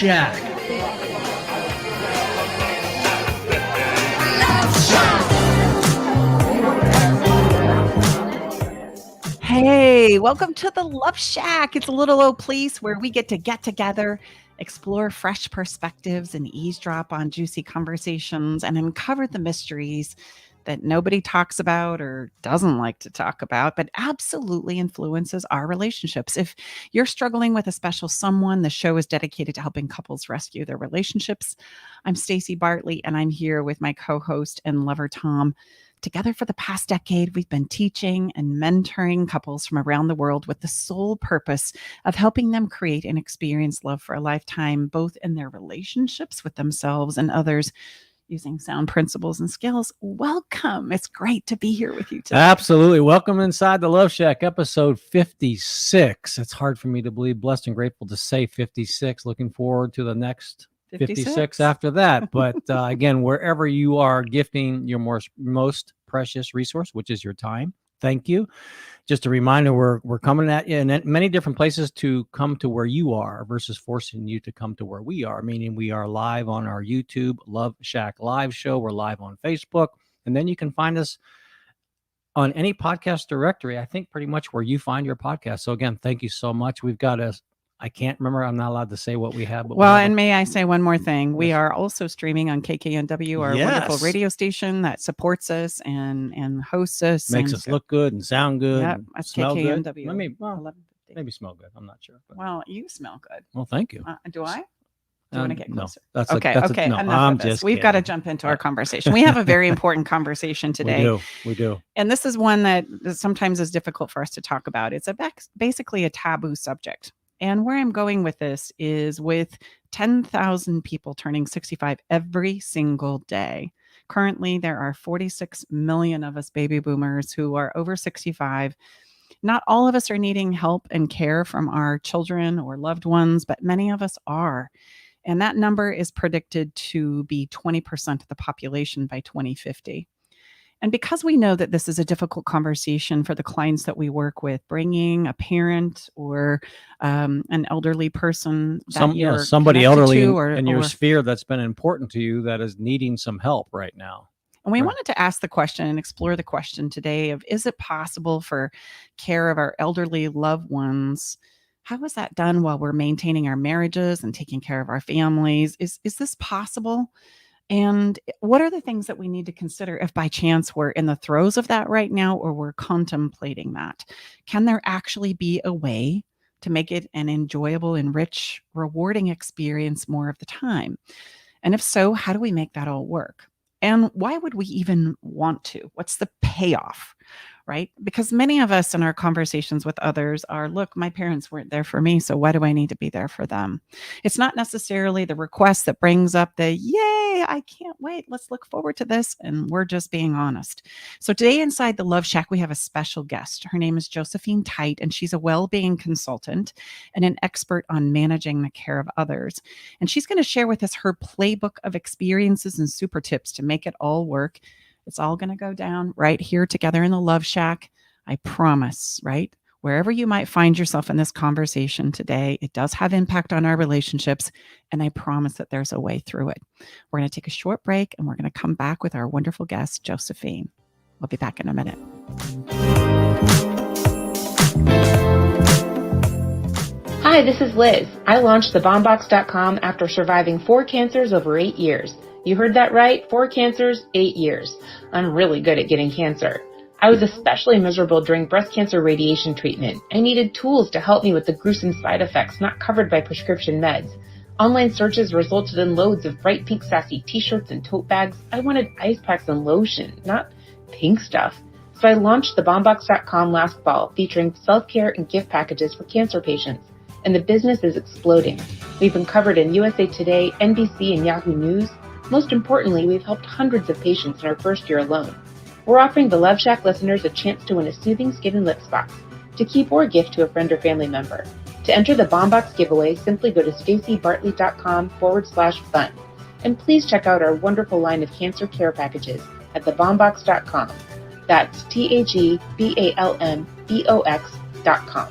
Shack. Hey, welcome to the Love Shack. It's a little old place where we get together, explore fresh perspectives, and eavesdrop on juicy conversations and uncover the mysteries that nobody talks about or doesn't like to talk about, but absolutely influences our relationships. If you're struggling with a special someone, the show is dedicated to helping couples rescue their relationships. I'm Stacey Bartley, and I'm here with my co-host and lover, Tom. Together for the past decade, we've been teaching and mentoring couples from around the world with the sole purpose of helping them create and experience love for a lifetime, both in their relationships with themselves and others, using sound principles and skills. Welcome. It's great to be here with you today. Absolutely. Welcome inside the Love Shack, episode 56. It's hard for me to believe, blessed and grateful to say 56. Looking forward to the next 56 after that. But again, wherever you are gifting your most precious resource, which is your time, thank you. Just a reminder, we're coming at you in many different places to come to where you are versus forcing you to come to where we are, meaning we are live on our YouTube Love Shack live show. We're live on Facebook. And then you can find us on any podcast directory, I think pretty much where you find your podcast. So again, thank you so much. We've got I can't remember. I'm not allowed to say what we have. But and may I say one more thing? Yes. We are also streaming on KKNW, our wonderful radio station that supports us and hosts us. Makes us look good and sound good. Yeah, that's KKNW. Good. Maybe smell good. I'm not sure. But. Well, you smell good. Well, thank you. Do I? Do you want to get closer? No, okay. Enough of this. We've got to jump into our conversation. We have a very important conversation today. We do. And this is one that sometimes is difficult for us to talk about. It's basically a taboo subject. And where I'm going with this is with 10,000 people turning 65 every single day. Currently, there are 46 million of us baby boomers who are over 65. Not all of us are needing help and care from our children or loved ones, but many of us are. And that number is predicted to be 20% of the population by 2050. And because we know that this is a difficult conversation for the clients that we work with, bringing a parent or an elderly person, somebody elderly in your sphere that's been important to you that is needing some help right now. And we wanted to ask the question and explore the question today of, is it possible for care of our elderly loved ones? How is that done while we're maintaining our marriages and taking care of our families? Is this possible? And what are the things that we need to consider if by chance we're in the throes of that right now or we're contemplating that? Can there actually be a way to make it an enjoyable, enriched, rewarding experience more of the time? And if so, how do we make that all work? And why would we even want to? What's the payoff? Right? Because many of us in our conversations with others are, look, my parents weren't there for me, so why do I need to be there for them? It's not necessarily the request that brings up the, yay, I can't wait, let's look forward to this, and we're just being honest. So today inside the Love Shack, we have a special guest. Her name is Josephine Tite, and she's a well-being consultant and an expert on managing the care of others. And she's going to share with us her playbook of experiences and super tips to make it all work. It's all going to go down right here together in the Love Shack. I promise, right? Wherever you might find yourself in this conversation today, it does have impact on our relationships. And I promise that there's a way through it. We're going to take a short break and we're going to come back with our wonderful guest, Josephine. We'll be back in a minute. Hi, this is Liz. I launched thebombbox.com after surviving 4 cancers over 8 years. You heard that right, 4 cancers, 8 years. I'm really good at getting cancer. I was especially miserable during breast cancer radiation treatment. I needed tools to help me with the gruesome side effects not covered by prescription meds. Online searches resulted in loads of bright pink sassy t-shirts and tote bags. I wanted ice packs and lotion, not pink stuff. So I launched thebombbox.com last fall, featuring self-care and gift packages for cancer patients. And the business is exploding. We've been covered in USA Today, NBC, and Yahoo News. Most importantly, we've helped hundreds of patients in our first year alone. We're offering the Love Shack listeners a chance to win a soothing skin and lips box, to keep or gift to a friend or family member. To enter the BombBox giveaway, simply go to staceybartley.com/fun. And please check out our wonderful line of cancer care packages at thebombbox.com. That's THEBALMBOX.com.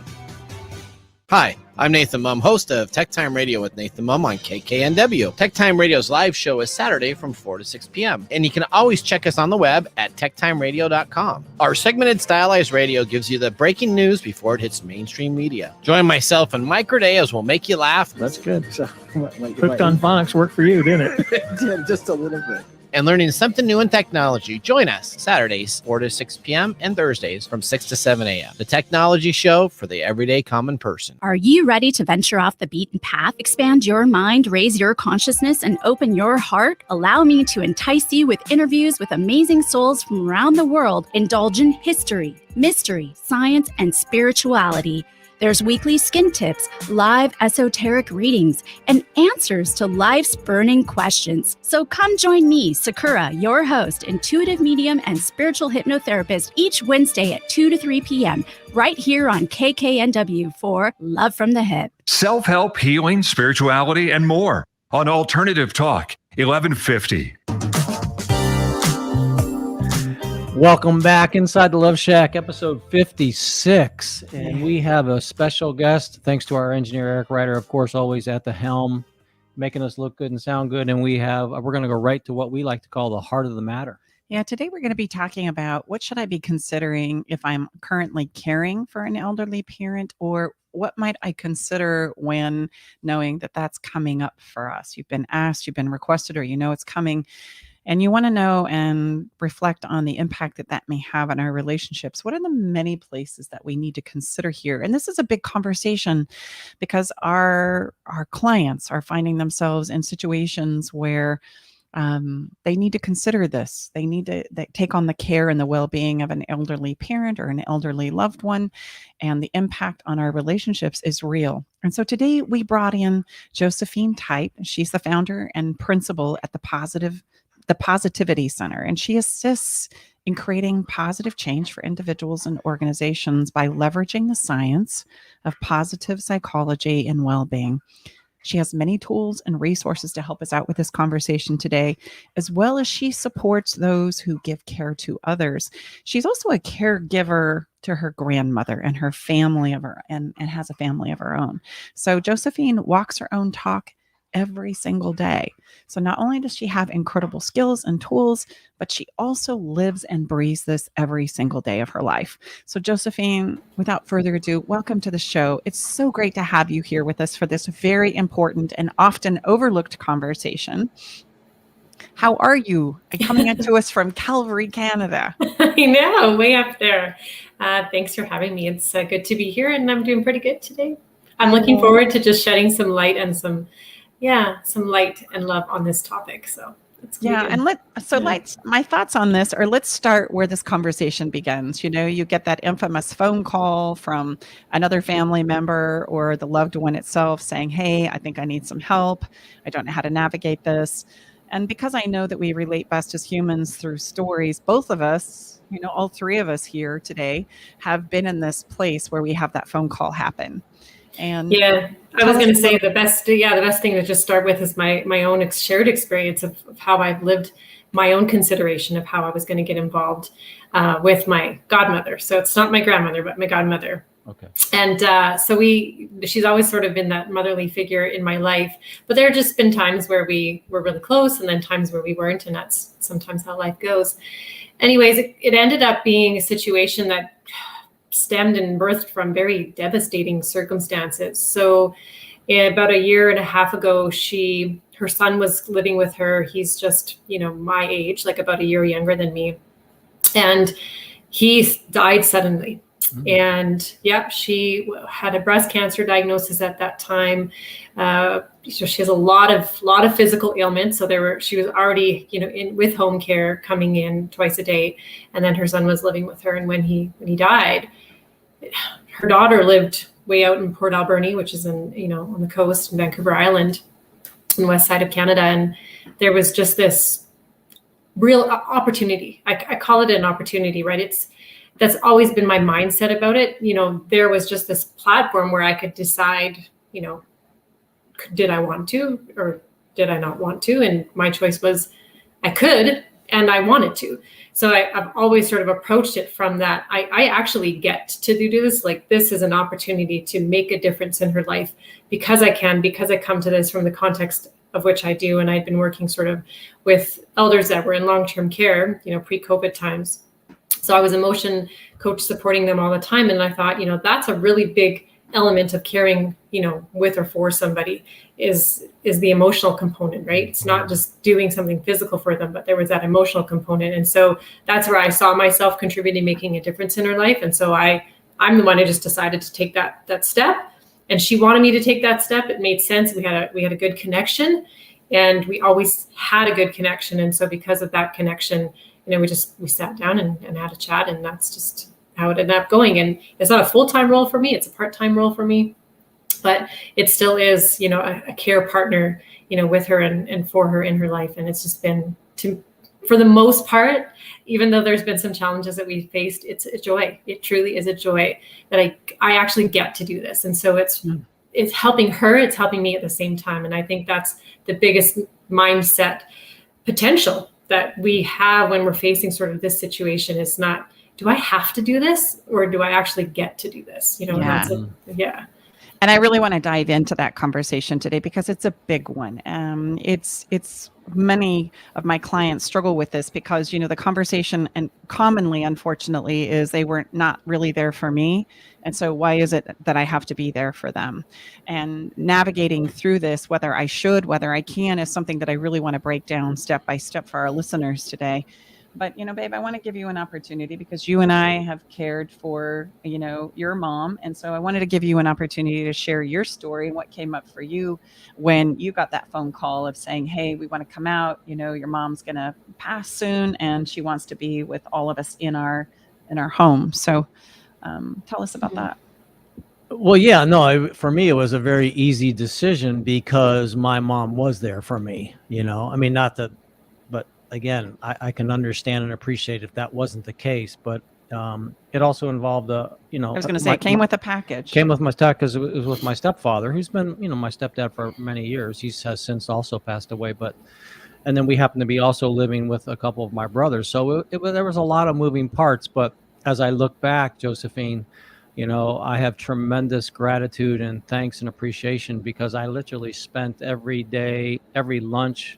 Hi, I'm Nathan Mum, host of Tech Time Radio with Nathan Mum on KKNW. Tech Time Radio's live show is Saturday from 4 to 6 p.m. And you can always check us on the web at techtimeradio.com. Our segmented stylized radio gives you the breaking news before it hits mainstream media. Join myself and Mike Corday as we'll make you laugh. That's good. So, Hooked on Phonics worked for you, didn't it? It did, just a little bit. And learning something new in technology. Join us Saturdays, 4 to 6 p.m. and Thursdays from 6 to 7 a.m. The technology show for the everyday common person. Are you ready to venture off the beaten path, expand your mind, raise your consciousness, and open your heart? Allow me to entice you with interviews with amazing souls from around the world. Indulge in history, mystery, science, and spirituality. There's weekly skin tips, live esoteric readings, and answers to life's burning questions. So come join me, Sakura, your host, intuitive medium and spiritual hypnotherapist, each Wednesday at 2 to 3 p.m. right here on KKNW for Love from the Hip. Self-help, healing, spirituality, and more on Alternative Talk, 1150. Welcome back inside the Love Shack, episode 56. And we have a special guest, thanks to our engineer, Eric Ryder, of course, always at the helm, making us look good and sound good. And we're going to go right to what we like to call the heart of the matter. Yeah, today we're going to be talking about what should I be considering if I'm currently caring for an elderly parent, or what might I consider when knowing that that's coming up for us? You've been asked, you've been requested, or you know it's coming. And you want to know and reflect on the impact that that may have on our relationships. What are the many places that we need to consider here? And this is a big conversation because our clients are finding themselves in situations where they need to consider this. They need to take on the care and the well-being of an elderly parent or an elderly loved one, and the impact on our relationships is real. And so today we brought in Josephine Tite. She's the founder and principal at the Positivity Center, and she assists in creating positive change for individuals and organizations by leveraging the science of positive psychology and well-being. She has many tools and resources to help us out with this conversation today, as well as she supports those who give care to others. She's also a caregiver to her grandmother and her family and has a family of her own. So Josephine walks her own talk every single day. So not only does she have incredible skills and tools, but she also lives and breathes this every single day of her life. So Josephine, without further ado, welcome to the show. It's so great to have you here with us for this very important and often overlooked conversation. How are you? Coming into us from Calgary, Canada. I know, way up there. Thanks for having me. It's good to be here, and I'm doing pretty good today. I'm looking forward to just shedding some light and some light and love on this topic. So it's yeah. And my thoughts on this are, let's start where this conversation begins. You know, you get that infamous phone call from another family member or the loved one itself saying, hey, I think I need some help. I don't know how to navigate this. And because I know that we relate best as humans through stories, both of us, you know, all three of us here today have been in this place where we have that phone call happen. And yeah, I was going to say the best thing to just start with is my own shared experience of how I've lived my own consideration of how I was going to get involved with my godmother. So it's not my grandmother, but my godmother. Okay. And so she's always sort of been that motherly figure in my life, but there have just been times where we were really close and then times where we weren't. And that's sometimes how life goes. Anyways, it ended up being a situation that stemmed and birthed from very devastating circumstances. So about a year and a half ago, her son was living with her. He's just, my age, like about a year younger than me. And he died suddenly. Mm-hmm. And she had a breast cancer diagnosis at that time. So she has a lot of physical ailments. So she was already, with home care coming in twice a day. And then her son was living with her. And when he died, her daughter lived way out in Port Alberni, which is on the coast in Vancouver Island, on the west side of Canada. And there was just this real opportunity. I call it an opportunity, right? That's always been my mindset about it. There was just this platform where I could decide, did I want to or did I not want to? And my choice was I could. and I wanted to. So I've always sort of approached it from that. I actually get to do this. Like, this is an opportunity to make a difference in her life because I come to this from the context of which I do. And I'd been working sort of with elders that were in long-term care, pre-COVID times. So I was a motion coach supporting them all the time. And I thought, that's a really big element of caring, with or for somebody is the emotional component, right? It's not just doing something physical for them, but there was that emotional component. And so that's where I saw myself contributing, making a difference in her life. And so I'm the one who just decided to take that step. And she wanted me to take that step. It made sense. We had a good connection, and we always had a good connection. And so because of that connection, we sat down and had a chat, and that's just how it ended up going. And it's not a full-time role for me. It's a part-time role for me, but it still is, a care partner, with her and for her in her life. And it's just been, for the most part, even though there's been some challenges that we faced, it's a joy. It truly is a joy that I actually get to do this. And so it's helping her, it's helping me at the same time. And I think that's the biggest mindset potential that we have when we're facing sort of this situation. Is not, do I have to do this, or do I actually get to do this? Yeah. And I really want to dive into that conversation today because it's a big one. It's many of my clients struggle with this because, the conversation, and commonly, unfortunately, is they were not really there for me. And so why is it that I have to be there for them? And navigating through this, whether I should, whether I can, is something that I really want to break down step by step for our listeners today. But, babe, I want to give you an opportunity because you and I have cared for, your mom. And so I wanted to give you an opportunity to share your story and what came up for you when you got that phone call of saying, hey, we want to come out, your mom's going to pass soon and she wants to be with all of us in our home. So tell us about that. Well, yeah, no, for me, it was a very easy decision because my mom was there for me, I mean, not that, but again, I can understand and appreciate if that wasn't the case, but it also involved I was going to say, it came with a package. Came with my stuff because it was with my stepfather, who's been, my stepdad for many years. He has since also passed away, and then we happened to be also living with a couple of my brothers. So there was a lot of moving parts, but as I look back, Josephine, I have tremendous gratitude and thanks and appreciation because I literally spent every day, every lunch,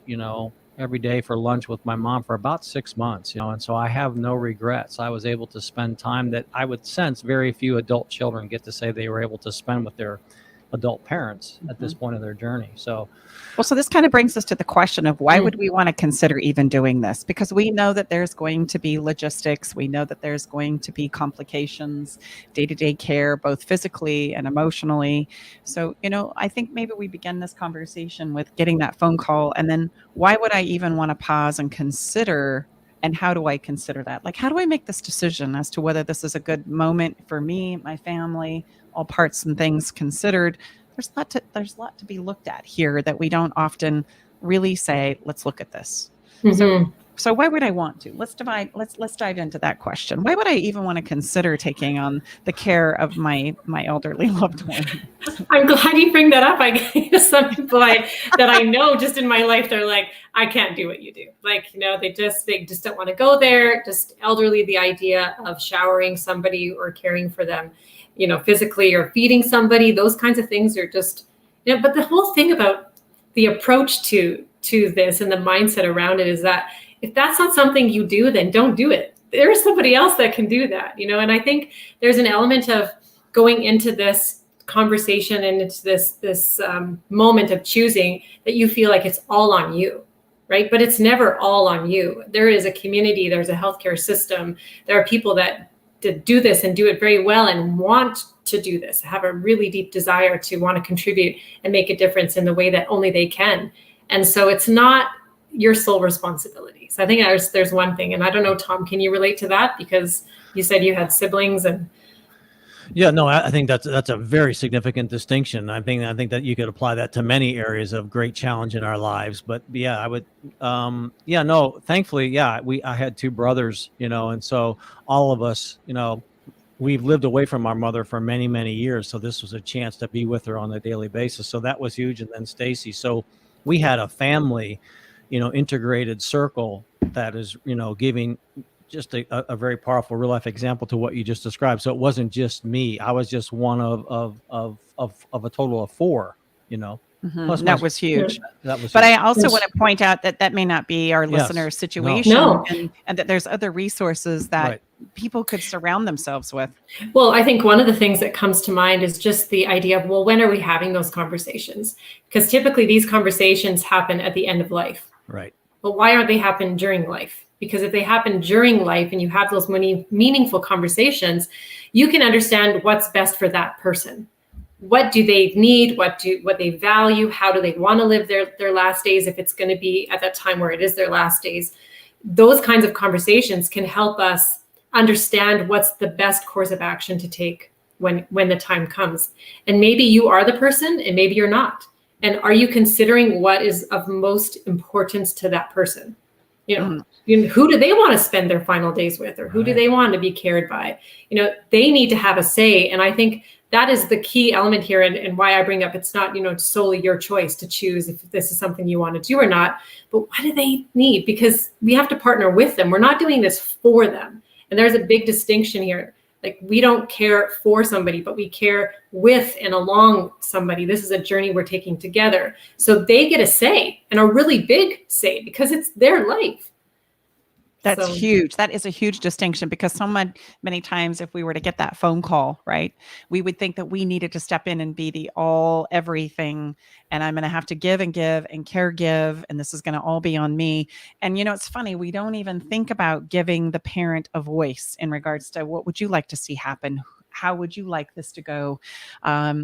every day for lunch with my mom for about 6 months, and so I have no regrets. I was able to spend time that I would sense very few adult children get to say they were able to spend with their adult parents at this point of their journey. So this kind of brings us to the question of why would we want to consider even doing this? Because we know that there's going to be logistics. We know that there's going to be complications, day-to-day care, both physically and emotionally. So, I think maybe we begin this conversation with getting that phone call. And then why would I even want to pause and consider, and how do I consider that? Like, how do I make this decision as to whether this is a good moment for me, my family, all parts and things considered? There's a lot to be looked at here that we don't often really say, let's look at this. Mm-hmm. So why would I want to? Let's dive into that question. Why would I even want to consider taking on the care of my elderly loved one? I'm glad you bring that up. I get some people that I know just in my life, they're like, I can't do what you do. Like, they just don't want to go there. Just elderly, the idea of showering somebody or caring for them, physically, or feeding somebody, those kinds of things are just, but the whole thing about the approach to this and the mindset around it is that if that's not something you do, then don't do it. There's somebody else that can do that, and I think there's an element of going into this conversation and it's this moment of choosing that you feel like it's all on you, right? But it's never all on you. There is a community, there's a healthcare system, there are people that do this and do it very well and want to do this, have a really deep desire to want to contribute and make a difference in the way that only they can. And so it's not your sole responsibility. So I think there's one thing, and I don't know, Tom, can you relate to that? Because you said you had siblings and. Yeah, no, I think that's a very significant distinction. I think that you could apply that to many areas of great challenge in our lives. But yeah, I would, thankfully, I had two brothers, and so all of us, we've lived away from our mother for many, many years. So this was a chance to be with her on a daily basis. So that was huge. And then Stacy. So we had a family, integrated circle that is, giving just a very powerful real life example to what you just described. So it wasn't just me. I was just one of a total of 4, Plus That was huge. That was But huge. I also want to point out that may not be our listener's situation, No. and that there's other resources that Right. people could surround themselves with. Well, I think one of the things that comes to mind is just the idea of, well, when are we having those conversations? Because typically these conversations happen at the end of life. Right. But why aren't they happen during life? Because if they happen during life and you have those many meaningful conversations, you can understand what's best for that person. What do they need? What they value? How do they want to live their last days if it's going to be at that time where it is their last days? Those kinds of conversations can help us understand what's the best course of action to take when the time comes. And maybe you are the person and maybe you're not. And are you considering what is of most importance to that person? Who do they want to spend their final days with, or who do they want to be cared by? They need to have a say. And I think that is the key element here, and why I bring up it's not, solely your choice to choose if this is something you want to do or not, but what do they need? Because we have to partner with them. We're not doing this for them. And there's a big distinction here. Like, we don't care for somebody, but we care with and along somebody. This is a journey we're taking together. So they get a say, and a really big say, because it's their life. That's huge. That is a huge distinction, because many times if we were to get that phone call, right, we would think that we needed to step in and be the all everything, and I'm going to have to give and care give, and this is going to all be on me. And it's funny, we don't even think about giving the parent a voice in regards to what would you like to see happen? How would you like this to go?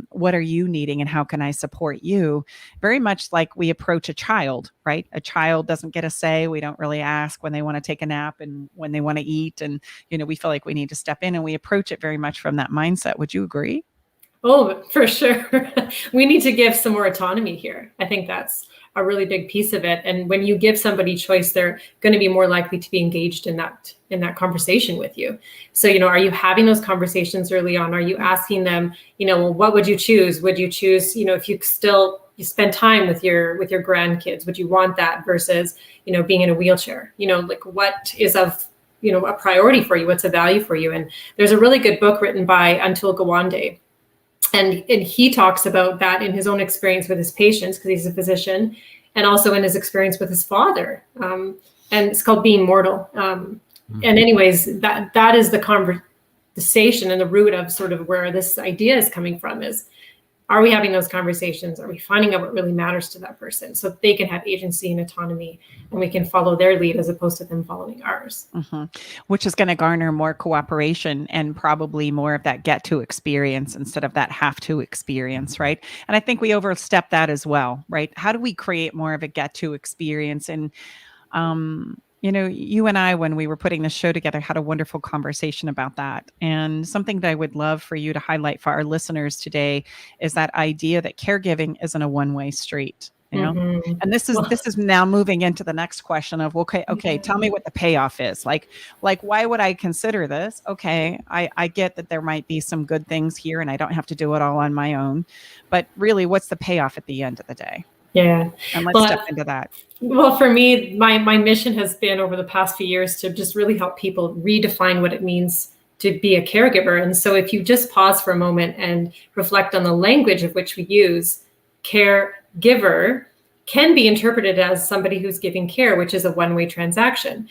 What are you needing, and how can I support you? Very much like we approach a child, right? A child doesn't get a say. We don't really ask when they want to take a nap and when they want to eat. And, we feel like we need to step in, and we approach it very much from that mindset. Would you agree? Oh, for sure. We need to give some more autonomy here. I think that's a really big piece of it. And when you give somebody choice, they're going to be more likely to be engaged in that conversation with you. So, are you having those conversations early on? Are you asking them, well, what would you choose? Would you choose, if you spend time with your grandkids, would you want that versus, being in a wheelchair? Like, what is of, a priority for you? What's a value for you? And there's a really good book written by Untitled Chapter. And he talks about that in his own experience with his patients, because he's a physician, and also in his experience with his father. And it's called Being Mortal. And anyways, that is the conversation and the root of sort of where this idea is coming from is, are we having those conversations? Are we finding out what really matters to that person so they can have agency and autonomy, and we can follow their lead as opposed to them following ours? Which is going to garner more cooperation and probably more of that get to experience instead of that have to experience, right? And I think we overstep that as well, right? How do we create more of a get to experience? And, you and I, when we were putting this show together, had a wonderful conversation about that. And something that I would love for you to highlight for our listeners today is that idea that caregiving isn't a one-way street. And this is now moving into the next question of, okay, tell me what the payoff is. Like why would I consider this? Okay, I get that there might be some good things here and I don't have to do it all on my own, but really, what's the payoff at the end of the day? Yeah. And let's step into that. Well, for me, my mission has been over the past few years to just really help people redefine what it means to be a caregiver. And so if you just pause for a moment and reflect on the language of which we use, caregiver can be interpreted as somebody who's giving care, which is a one-way transaction.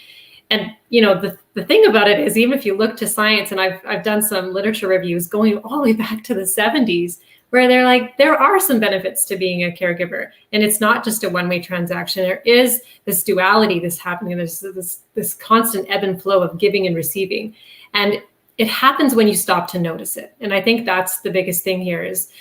And, the thing about it is, even if you look to science, and I've done some literature reviews going all the way back to the 70s, where they're like, there are some benefits to being a caregiver. And it's not just a one-way transaction. There is this duality that's happening. There's this constant ebb and flow of giving and receiving. And it happens when you stop to notice it. And I think that's the biggest thing here is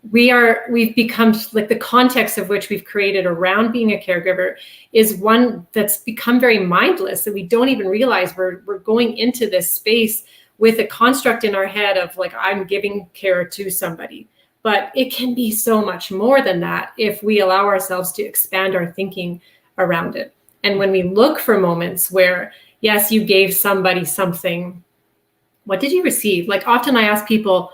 we've become like the context of which we've created around being a caregiver is one that's become very mindless, that we don't even realize we're going into this space with a construct in our head of like, I'm giving care to somebody. But it can be so much more than that if we allow ourselves to expand our thinking around it. And when we look for moments where, yes, you gave somebody something, what did you receive? Like often I ask people,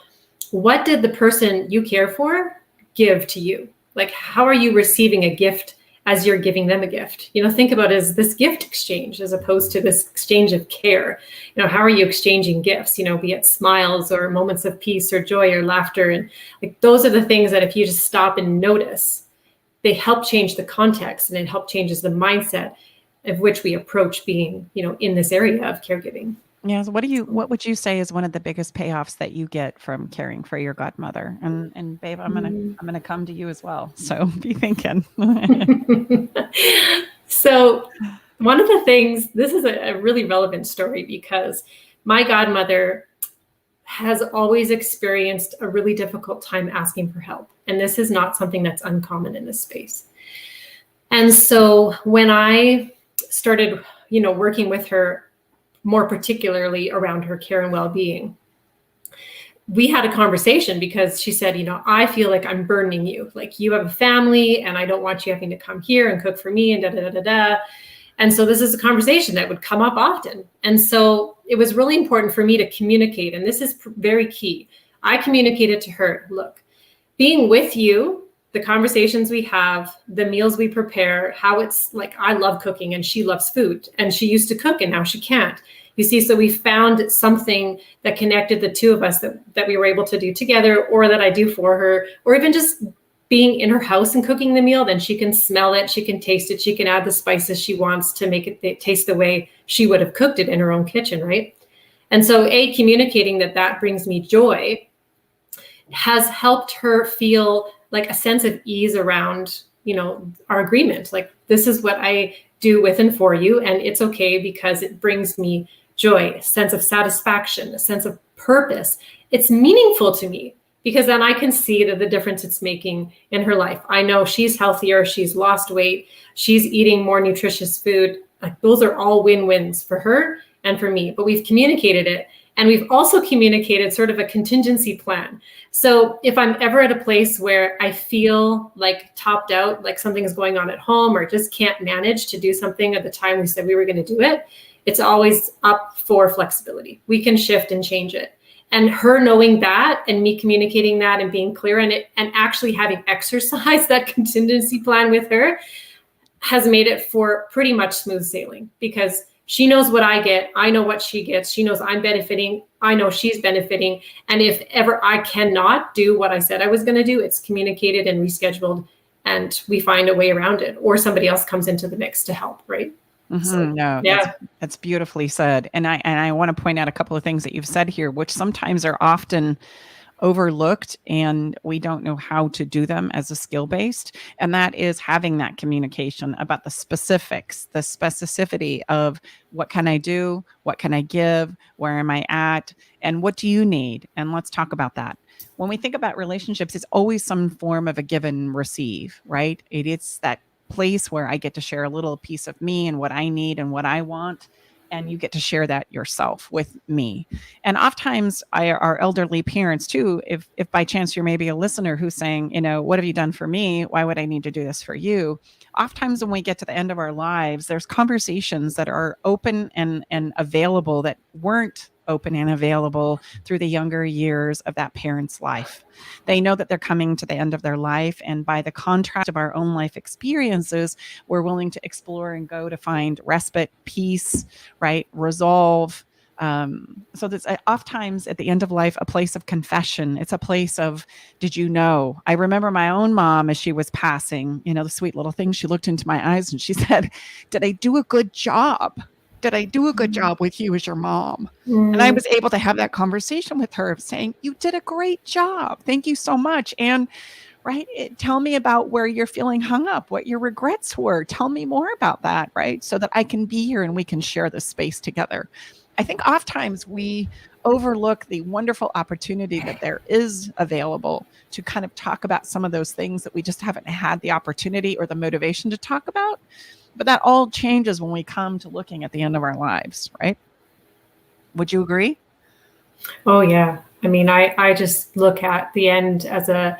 what did the person you care for give to you? Like, how are you receiving a gift as you're giving them a gift. Think about it as this gift exchange as opposed to this exchange of care. How are you exchanging gifts, be it smiles or moments of peace or joy or laughter. And like, those are the things that if you just stop and notice, they help change the context, and it help changes the mindset of which we approach being, in this area of caregiving. Yeah. So what would you say is one of the biggest payoffs that you get from caring for your godmother? And babe, I'm gonna come to you as well. So be thinking. So one of the things, this is a really relevant story because my godmother has always experienced a really difficult time asking for help. And this is not something that's uncommon in this space. And so when I started, working with her, more particularly around her care and well-being, we had a conversation because she said, I feel like I'm burdening you. Like, you have a family and I don't want you having to come here and cook for me and da, da, da, da, da. And so this is a conversation that would come up often. And so it was really important for me to communicate. And this is very key. I communicated to her, look, being with you, the conversations we have, the meals we prepare, how it's like, I love cooking and she loves food, and she used to cook and now she can't. You see, so we found something that connected the two of us that we were able to do together, or that I do for her, or even just being in her house and cooking the meal, then she can smell it, she can taste it, she can add the spices she wants to make it taste the way she would have cooked it in her own kitchen, right? And so communicating that brings me joy has helped her feel like a sense of ease around, our agreement. Like, this is what I do with and for you, and it's okay because it brings me joy, a sense of satisfaction, a sense of purpose. It's meaningful to me because then I can see the difference it's making in her life. I know she's healthier, she's lost weight, she's eating more nutritious food. Like, those are all win-wins for her and for me, but we've communicated it. And we've also communicated sort of a contingency plan. So if I'm ever at a place where I feel like topped out, like something is going on at home, or just can't manage to do something at the time we said we were going to do it, it's always up for flexibility. We can shift and change it. And her knowing that, and me communicating that and being clear in it, and actually having exercised that contingency plan with her, has made it for pretty much smooth sailing, because she knows what I get. I know what she gets. She knows I'm benefiting. I know she's benefiting. And if ever I cannot do what I said I was going to do, it's communicated and rescheduled, and we find a way around it, or somebody else comes into the mix to help, right? Mm-hmm. So, no, yeah, that's beautifully said. And I want to point out a couple of things that you've said here, which sometimes are often overlooked and we don't know how to do them as a skill-based. And that is having that communication about the specifics, the specificity of what can I do? What can I give? Where am I at? And what do you need? And let's talk about that. When we think about relationships, it's always some form of a give and receive, right? It's that place where I get to share a little piece of me and what I need and what I want. And you get to share that yourself with me. And oftentimes our elderly parents too, if by chance you're maybe a listener who's saying, what have you done for me? Why would I need to do this for you? Oftentimes when we get to the end of our lives, there's conversations that are open and available that weren't open and available through the younger years of that parent's life. They know that they're coming to the end of their life, and by the contrast of our own life experiences, we're willing to explore and go to find respite, peace, right? Resolve. So that's oftentimes at the end of life, a place of confession. It's a place of, did you know? I remember my own mom as she was passing, the sweet little thing. She looked into my eyes and she said, did I do a good job? Did I do a good job with you as your mom? And I was able to have that conversation with her saying, you did a great job. Thank you so much. And right, tell me about where you're feeling hung up, what your regrets were. Tell me more about that, right? So that I can be here and we can share this space together. I think oftentimes we overlook the wonderful opportunity that there is available to kind of talk about some of those things that we just haven't had the opportunity or the motivation to talk about. But that all changes when we come to looking at the end of our lives, right? Would you agree? Oh, yeah. I mean, I just look at the end as there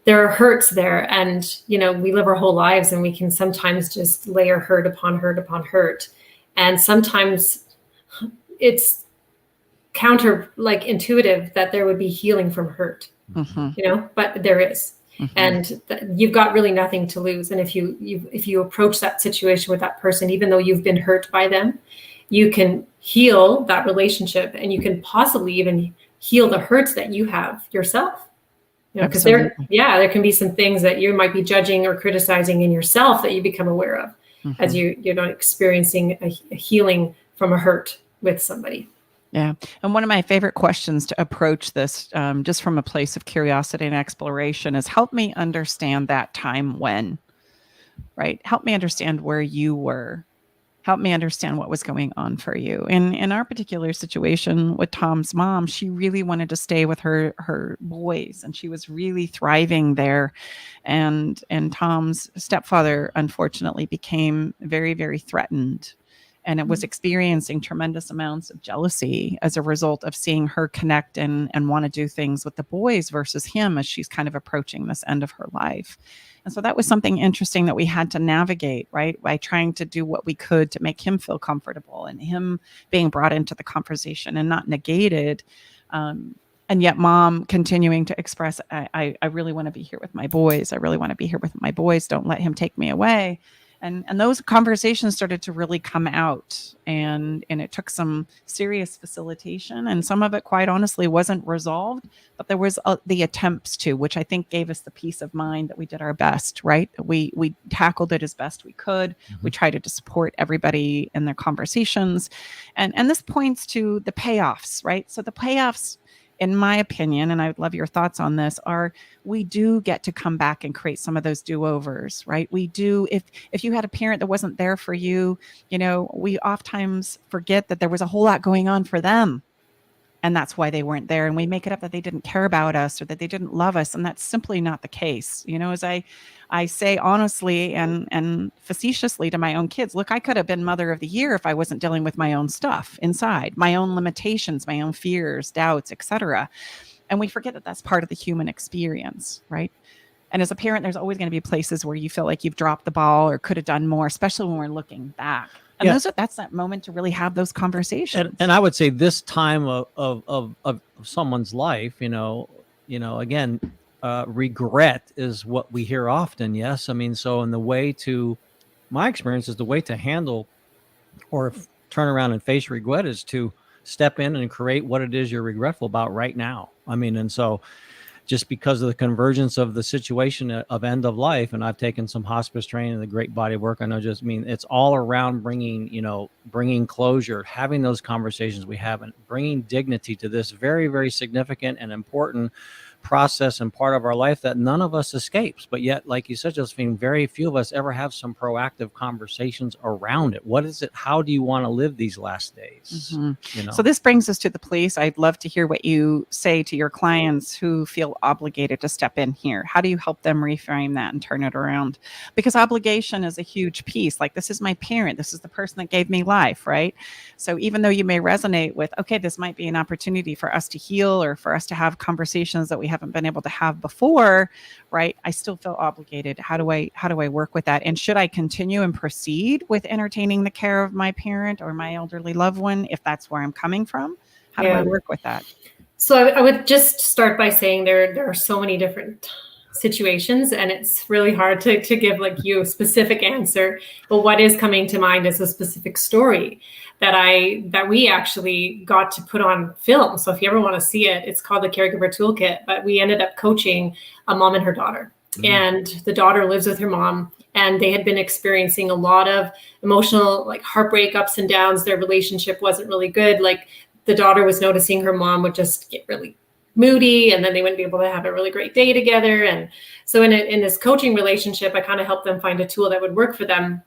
are hurts there. And, we live our whole lives and we can sometimes just layer hurt upon hurt upon hurt. And sometimes it's intuitive that there would be healing from hurt, but there is. and you've got really nothing to lose. And if you approach that situation with that person, even though you've been hurt by them, you can heal that relationship, and you can possibly even heal the hurts that you have yourself. Because there can be some things that you might be judging or criticizing in yourself that you become aware of as you're not experiencing a healing from a hurt with somebody. Yeah. And one of my favorite questions to approach this, just from a place of curiosity and exploration, is help me understand that time when, right? Help me understand where you were. Help me understand what was going on for you. In our particular situation with Tom's mom, she really wanted to stay with her boys, and she was really thriving there. And Tom's stepfather, unfortunately, became very, very threatened, and it was experiencing tremendous amounts of jealousy as a result of seeing her connect and want to do things with the boys versus him as she's kind of approaching this end of her life. And so that was something interesting that we had to navigate, right? By trying to do what we could to make him feel comfortable, and him being brought into the conversation and not negated. And yet mom continuing to express, I really want to be here with my boys. I really want to be here with my boys. Don't let him take me away. And those conversations started to really come out, and it took some serious facilitation, and some of it, quite honestly, wasn't resolved, but there was the attempts to, which I think gave us the peace of mind that we did our best, right? We tackled it as best we could. We tried to support everybody in their conversations, and this points to the payoffs, right? So the payoffs, in my opinion, and I would love your thoughts on this, are we do get to come back and create some of those do-overs, right? We do. If you had a parent that wasn't there for you, we oftentimes forget that there was a whole lot going on for them, and that's why they weren't there. And we make it up that they didn't care about us or that they didn't love us. And that's simply not the case. As I say honestly and facetiously to my own kids, look, I could have been Mother of the Year if I wasn't dealing with my own stuff inside, my own limitations, my own fears, doubts, etc. And we forget that that's part of the human experience, right? And as a parent, there's always going to be places where you feel like you've dropped the ball or could have done more, especially when we're looking back. And that's that moment to really have those conversations. And I would say this time of someone's life, again, regret is what we hear often. Yes. I mean, so my experience is the way to handle or turn around and face regret is to step in and create what it is you're regretful about right now. I mean, and so just because of the convergence of the situation of end of life, and I've taken some hospice training and the great body of work, it's all around bringing closure, having those conversations we have, and bringing dignity to this very, very significant and important process and part of our life that none of us escapes. But yet, like you said, Josephine, very few of us ever have some proactive conversations around it. What is it? How do you want to live these last days? So this brings us to the police. I'd love to hear what you say to your clients who feel obligated to step in here. How do you help them reframe that and turn it around? Because obligation is a huge piece. Like, this is my parent. This is the person that gave me life, right? So even though you may resonate with, okay, this might be an opportunity for us to heal or for us to have conversations that we haven't been able to have before, right? I still feel obligated. How do I work with that? And should I continue and proceed with entertaining the care of my parent or my elderly loved one if that's where I'm coming from? How do I work with that? So I would just start by saying there are so many different situations, and it's really hard to give like you a specific answer. But what is coming to mind is a specific story that we actually got to put on film. So if you ever want to see it, it's called the Caregiver Toolkit. But we ended up coaching a mom and her daughter, and the daughter lives with her mom, and they had been experiencing a lot of emotional, like, heartbreak, ups and downs. Their relationship wasn't really good. Like, the daughter was noticing her mom would just get really moody, and then they wouldn't be able to have a really great day together. And so in this coaching relationship, I kind of helped them find a tool that would work for them.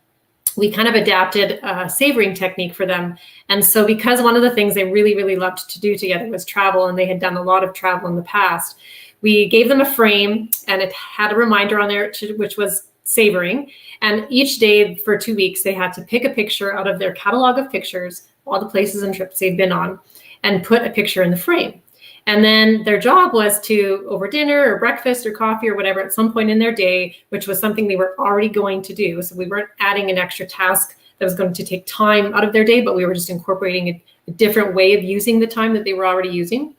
We kind of adapted a savoring technique for them. And so because one of the things they really, really loved to do together was travel, and they had done a lot of travel in the past, we gave them a frame, and it had a reminder on there, which was savoring. And each day for 2 weeks, they had to pick a picture out of their catalog of pictures, all the places and trips they'd been on, and put a picture in the frame. And then their job was to, over dinner or breakfast or coffee or whatever, at some point in their day, which was something they were already going to do. So we weren't adding an extra task that was going to take time out of their day, but we were just incorporating a different way of using the time that they were already using.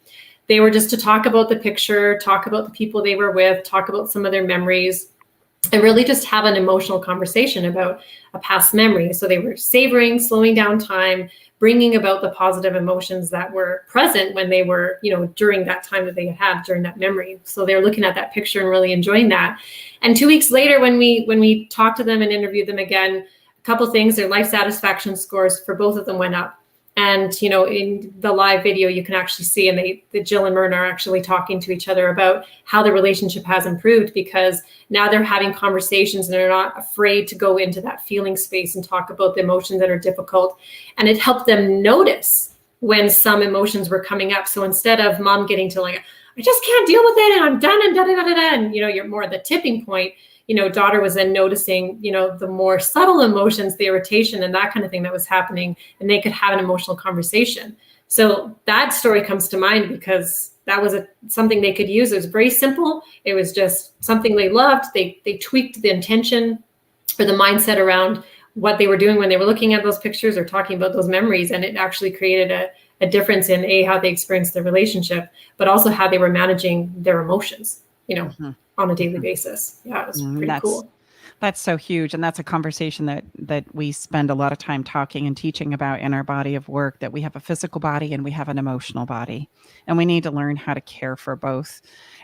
they were just to talk about the picture, talk about the people they were with, talk about some of their memories, and really just have an emotional conversation about a past memory. So they were savoring, slowing down time, bringing about the positive emotions that were present when they were, during that time that they had during that memory. So they're looking at that picture and really enjoying that. And 2 weeks later, when we talked to them and interviewed them again, a couple things, their life satisfaction scores for both of them went up. And, in the live video, you can actually see, and Jill and Myrna are actually talking to each other about how the relationship has improved, because now they're having conversations and they're not afraid to go into that feeling space and talk about the emotions that are difficult. And it helped them notice when some emotions were coming up. So instead of mom getting to I just can't deal with it and I'm done and da-da-da-da-da, and, you're more at the tipping point, daughter was then noticing, the more subtle emotions, the irritation and that kind of thing that was happening, and they could have an emotional conversation. So that story comes to mind because that was something they could use. It was very simple. It was just something they loved. They tweaked the intention or the mindset around what they were doing when they were looking at those pictures or talking about those memories. And it actually created a difference in how they experienced the relationship, but also how they were managing their emotions, on a daily basis. Yeah, it was pretty cool. That's so huge. And that's a conversation that we spend a lot of time talking and teaching about in our body of work, that we have a physical body and we have an emotional body, and we need to learn how to care for both.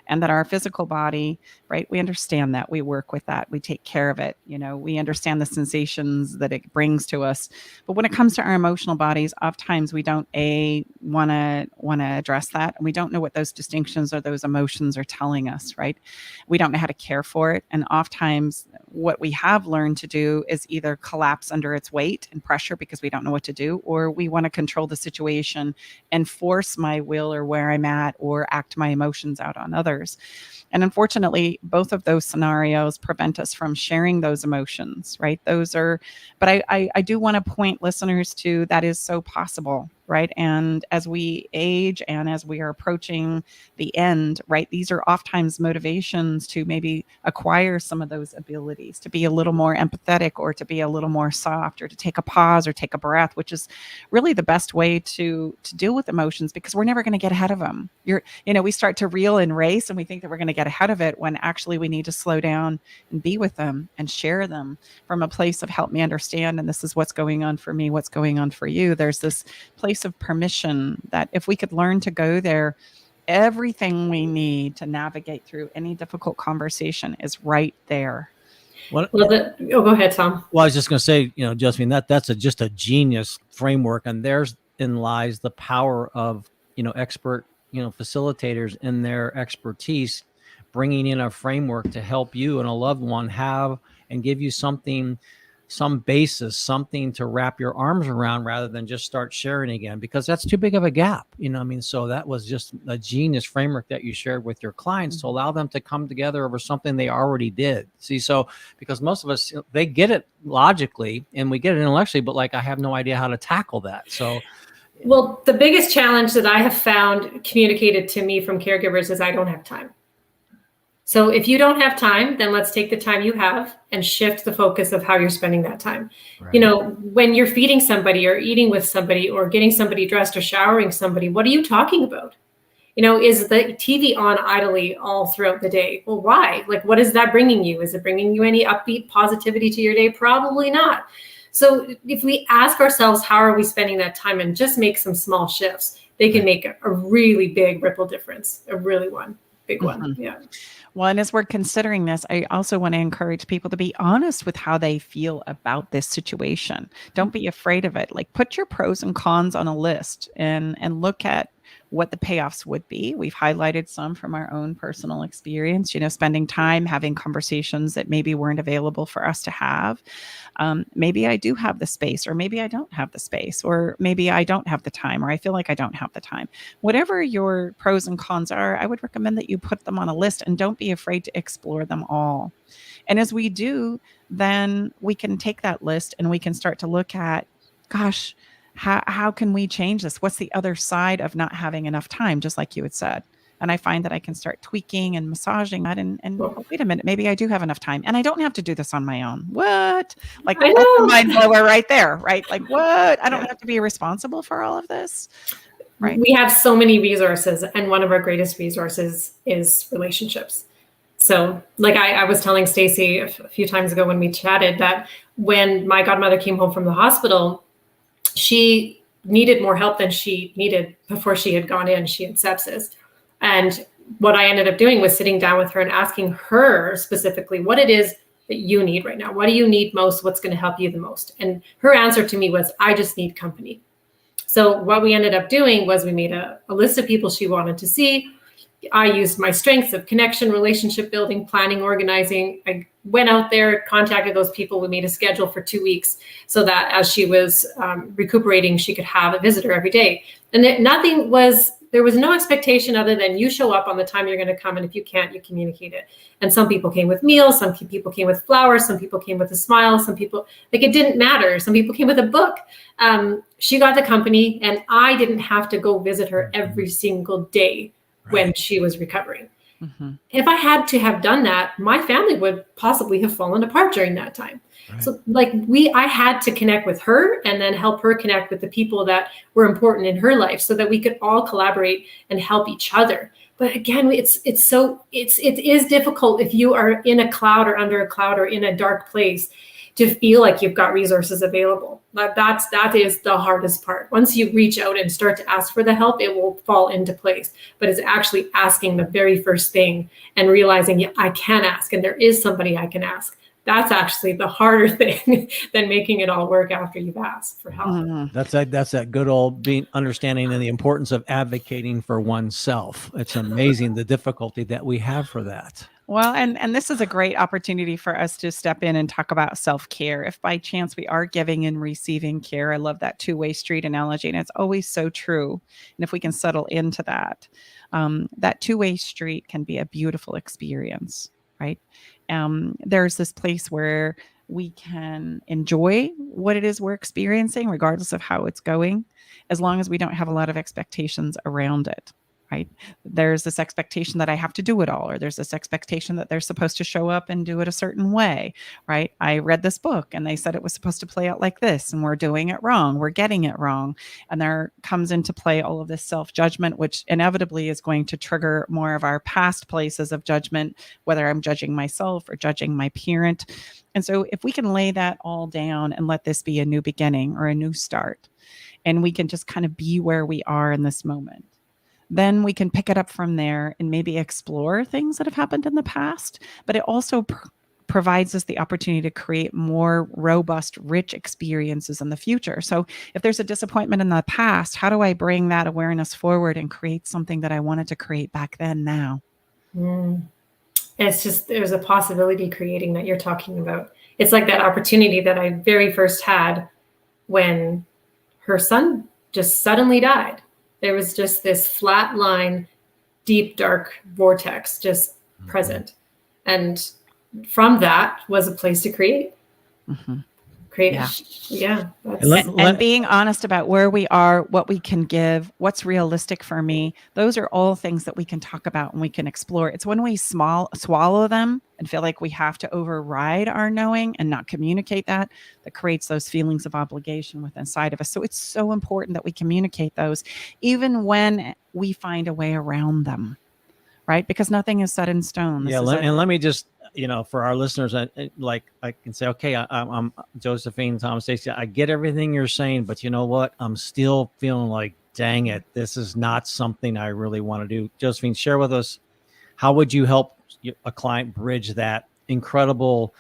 And that our physical body, right, we understand that, we work with that, we take care of it, we understand the sensations that it brings to us. But when it comes to our emotional bodies, oftentimes we don't want to address that, and we don't know what those distinctions or those emotions are telling us, right? We don't know how to care for it, and oftentimes what we have learned to do is either collapse under its weight and pressure because we don't know what to do, or we want to control the situation and force my will or where I'm at, or act my emotions out on others. And unfortunately, both of those scenarios prevent us from sharing those emotions, right? But I do want to point listeners to that is so possible, right? And as we age and as we are approaching the end, right, these are oftentimes motivations to maybe acquire some of those abilities, to be a little more empathetic, or to be a little more soft, or to take a pause or take a breath, which is really the best way to deal with emotions, because we're never going to get ahead of them. We start to reel and race and we think that we're going to get ahead of it, when actually we need to slow down and be with them and share them from a place of help me understand. And this is what's going on for me, what's going on for you. There's this place of permission that if we could learn to go there, everything we need to navigate through any difficult conversation is right there. Go ahead, Tom. Well, I was just going to say, Josephine, that's just a genius framework, and therein lies the power of, expert, facilitators in their expertise, bringing in a framework to help you and a loved one have and give you some basis, something to wrap your arms around, rather than just start sharing again, because that's too big of a gap. So that was just a genius framework that you shared with your clients to allow them to come together over something they already did. See, so because most of us, they get it logically and we get it intellectually, but I have no idea how to tackle that. So, well, the biggest challenge that I have found communicated to me from caregivers is I don't have time. So if you don't have time, then let's take the time you have and shift the focus of how you're spending that time. Right. When you're feeding somebody or eating with somebody or getting somebody dressed or showering somebody, what are you talking about? Is the TV on idly all throughout the day? Well, why? What is that bringing you? Is it bringing you any upbeat positivity to your day? Probably not. So if we ask ourselves, how are we spending that time, and just make some small shifts, they can make a really big ripple difference, a really big one. Yeah. Well, and as we're considering this, I also want to encourage people to be honest with how they feel about this situation. Don't be afraid of it. Put your pros and cons on a list and look at what the payoffs would be. We've highlighted some from our own personal experience, spending time having conversations that maybe weren't available for us to have. Maybe I do have the space, or maybe I don't have the space, or maybe I don't have the time, or I feel like I don't have the time. Whatever your pros and cons are, I would recommend that you put them on a list and don't be afraid to explore them all. And as we do, then we can take that list and we can start to look at, gosh, how can we change this? What's the other side of not having enough time, just like you had said? And I find that I can start tweaking and massaging that and wait a minute, maybe I do have enough time and I don't have to do this on my own. What? That's a mind blower right there, right? What? I don't have to be responsible for all of this. right? We have so many resources, and one of our greatest resources is relationships. So like I was telling Stacy a few times ago when we chatted that when my godmother came home from the hospital, she needed more help than she needed before she had gone in. She had sepsis. And what I ended up doing was sitting down with her and asking her specifically what it is that you need right now. What do you need most? What's going to help you the most? And her answer to me was, I just need company. So what we ended up doing was we made a list of people she wanted to see. I used my strengths of connection, relationship building, planning, organizing. I went out there, contacted those people. We made a schedule for 2 weeks so that as she was recuperating, she could have a visitor every day. And there was no expectation other than you show up on the time you're going to come. And if you can't, you communicate it. And some people came with meals. Some people came with flowers. Some people came with a smile. Some people, like, it didn't matter. Some people came with a book. She got the company, and I didn't have to go visit her every single day when she was recovering. Mm-hmm. If I had to have done that, my family would possibly have fallen apart during that time. Right. So I had to connect with her and then help her connect with the people that were important in her life so that we could all collaborate and help each other. But again, it is difficult if you are in a cloud or under a cloud or in a dark place to feel like you've got resources available. That is the hardest part. Once you reach out and start to ask for the help, it will fall into place. But it's actually asking the very first thing and realizing, yeah, I can ask, and there is somebody I can ask. That's actually the harder thing than making it all work after you've asked for help. Mm-hmm. That's that good old understanding and the importance of advocating for oneself. It's amazing the difficulty that we have for that. Well, and this is a great opportunity for us to step in and talk about self-care. If by chance we are giving and receiving care, I love that two-way street analogy, and it's always so true. And if we can settle into that, that two-way street can be a beautiful experience, right? There's this place where we can enjoy what it is we're experiencing, regardless of how it's going, as long as we don't have a lot of expectations around it. Right? There's this expectation that I have to do it all, or there's this expectation that they're supposed to show up and do it a certain way, right? I read this book and they said it was supposed to play out like this, and we're doing it wrong. We're getting it wrong. And there comes into play all of this self-judgment, which inevitably is going to trigger more of our past places of judgment, whether I'm judging myself or judging my parent. And so if we can lay that all down and let this be a new beginning or a new start, and we can just kind of be where we are in this moment, then we can pick it up from there and maybe explore things that have happened in the past. But it also provides us the opportunity to create more robust, rich experiences in the future. So if there's a disappointment in the past, how do I bring that awareness forward and create something that I wanted to create back then now? It's just, there's a possibility creating that you're talking about. It's like that opportunity that I very first had when her son just suddenly died. There was just this flat line, deep, dark vortex just present. And from that was a place to create. Mm-hmm. And being honest about where we are, what we can give, what's realistic for me. Those are all things that we can talk about and we can explore. It's when we swallow them and feel like we have to override our knowing and not communicate that creates those feelings of obligation within inside of us. So it's so important that we communicate those, even when we find a way around them, right? Because nothing is set in stone. Let me just, for our listeners, I can say, okay, I'm Josephine, Tom, Stacy. I get everything you're saying, but you know what? I'm still feeling like, dang it, this is not something I really want to do. Josephine, share with us, how would you help a client bridge that incredible,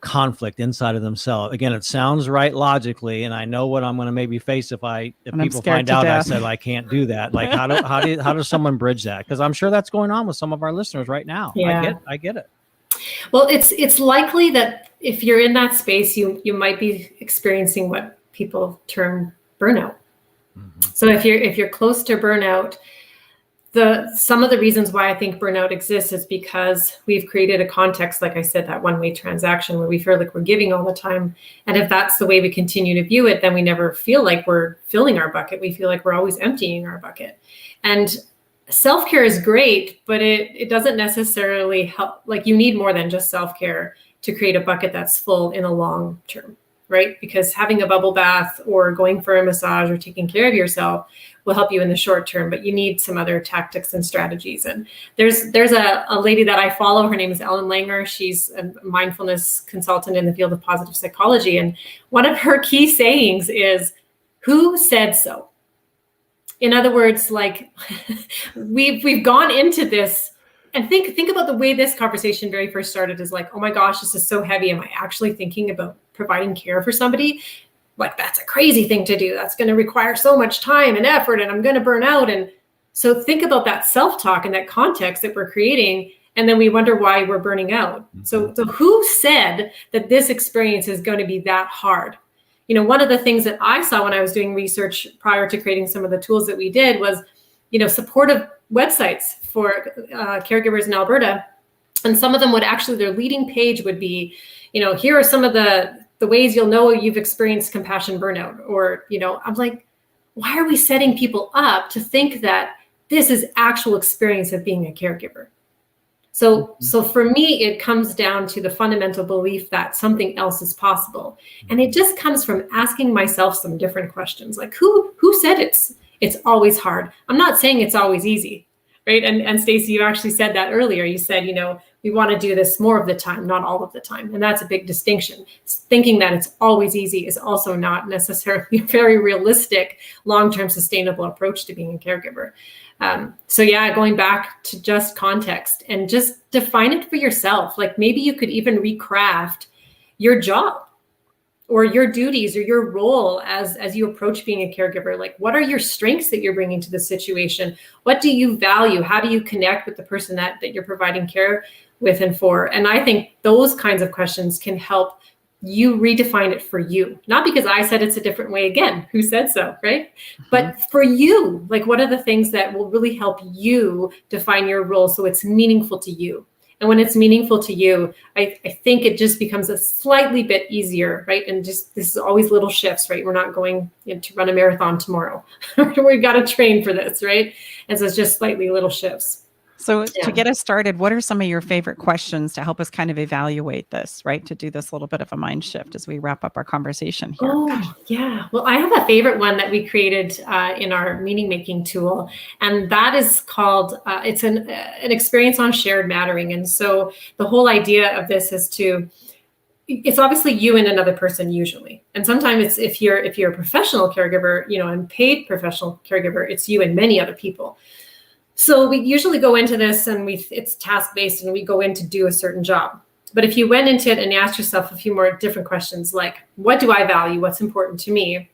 conflict inside of themselves? Again, it sounds right logically, and I know what I'm going to maybe face if people find out I said I can't do that. Like, how does someone bridge that? Because I'm sure that's going on with some of our listeners right now. Yeah. I get it. Well, it's likely that if you're in that space, you might be experiencing what people term burnout. Mm-hmm. So if you're close to burnout, some of the reasons why I think burnout exists is because we've created a context, like I said, that one-way transaction where we feel like we're giving all the time. And if that's the way we continue to view it, then we never feel like we're filling our bucket. We feel like we're always emptying our bucket. And self-care is great, but it doesn't necessarily help. Like, you need more than just self-care to create a bucket that's full in the long term. right? Because having a bubble bath or going for a massage or taking care of yourself will help you in the short term, but you need some other tactics and strategies. And there's a lady that I follow. Her name is Ellen Langer. She's a mindfulness consultant in the field of positive psychology. And one of her key sayings is, "Who said so?" In other words, like we've gone into this, and think about the way this conversation very first started is like, oh my gosh, this is so heavy. Am I actually thinking about providing care for somebody? Like, that's a crazy thing to do. That's going to require so much time and effort, and I'm going to burn out. And so think about that self-talk and that context that we're creating. And then we wonder why we're burning out. So who said that this experience is going to be that hard? You know, one of the things that I saw when I was doing research prior to creating some of the tools that we did was, you know, supportive websites for caregivers in Alberta. And some of them would actually, their leading page would be, you know, here are some of the ways you'll know you've experienced compassion burnout. Or, you know, I'm like, why are we setting people up to think that this is actual experience of being a caregiver? So for me, it comes down to the fundamental belief that something else is possible. And it just comes from asking myself some different questions, like who said it's always hard? I'm not saying it's always easy, right? And Stacey, you actually said that earlier. You said, you know, we want to do this more of the time, not all of the time. And that's a big distinction. Thinking that it's always easy is also not necessarily a very realistic, long-term sustainable approach to being a caregiver. So yeah, going back to just context and just define it for yourself. Like maybe you could even recraft your job or your duties or your role as you approach being a caregiver. Like, what are your strengths that you're bringing to the situation? What do you value? How do you connect with the person that you're providing care with and for? And I think those kinds of questions can help you redefine it for you. Not because I said it's a different way again, who said so, right? But for you, like what are the things that will really help you define your role so it's meaningful to you? And when it's meaningful to you, I think it just becomes a slightly bit easier, right? And just, this is always little shifts, right? We're not going to run a marathon tomorrow. We've got to train for this, right? And so it's just slightly little shifts. So to get us started, what are some of your favorite questions to help us kind of evaluate this, right? To do this little bit of a mind shift as we wrap up our conversation here. Oh, yeah. Well, I have a favorite one that we created in our meaning making tool, and that is called, it's an experience on shared mattering. And so the whole idea of this is it's obviously you and another person usually. And sometimes it's, if you're a professional caregiver, you know, and paid professional caregiver, it's you and many other people. So we usually go into this and it's task-based and we go in to do a certain job. But if you went into it and you asked yourself a few more different questions, like, what do I value? What's important to me?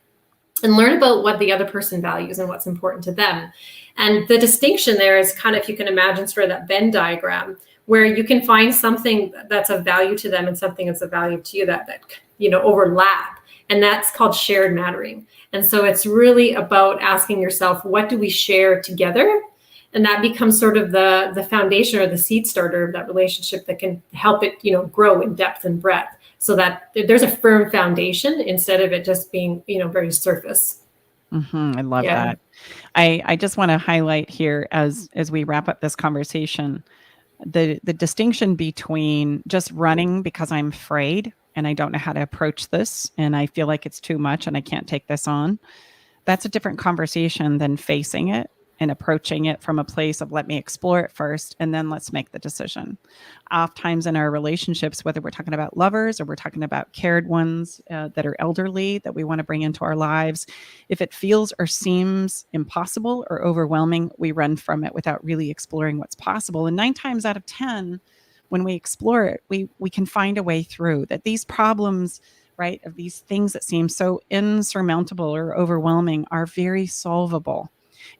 And learn about what the other person values and what's important to them. And the distinction there is kind of, if you can imagine sort of that Venn diagram, where you can find something that's of value to them and something that's of value to you that you know, overlap. And that's called shared mattering. And so it's really about asking yourself, what do we share together? And that becomes sort of the foundation or the seed starter of that relationship that can help it, you know, grow in depth and breadth, so that there's a firm foundation instead of it just being, you know, very surface. I love that. I just want to highlight here as we wrap up this conversation, the distinction between just running because I'm afraid and I don't know how to approach this and I feel like it's too much and I can't take this on. That's a different conversation than facing it and approaching it from a place of, let me explore it first, and then let's make the decision. Oftentimes in our relationships, whether we're talking about lovers or we're talking about cared ones that are elderly that we want to bring into our lives, if it feels or seems impossible or overwhelming, we run from it without really exploring what's possible. And 9 times out of 10, when we explore it, we can find a way through that. These problems, right, of these things that seem so insurmountable or overwhelming are very solvable.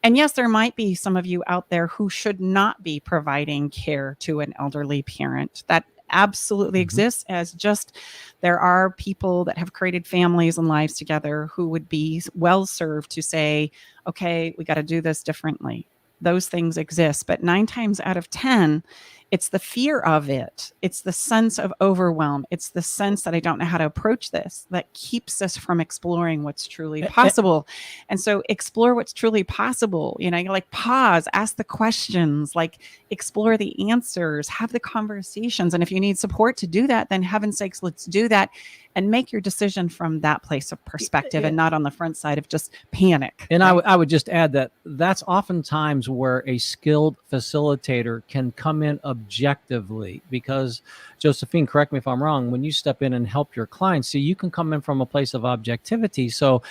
And yes, there might be some of you out there who should not be providing care to an elderly parent. That absolutely exists, as just there are people that have created families and lives together who would be well served to say, okay, we got to do this differently. Those things exist. But 9 times out of 10, It's the fear of it. It's the sense of overwhelm. It's the sense that I don't know how to approach this that keeps us from exploring what's truly possible. And so explore what's truly possible. Like pause, ask the questions, like explore the answers, have the conversations. And if you need support to do that, then heaven's sakes, let's do that and make your decision from that place of perspective and not on the front side of just panic. And right? I would just add that that's oftentimes where a skilled facilitator can come in objectively, because Josephine, correct me if I'm wrong, when you step in and help your clients, see, you can come in from a place of objectivity. So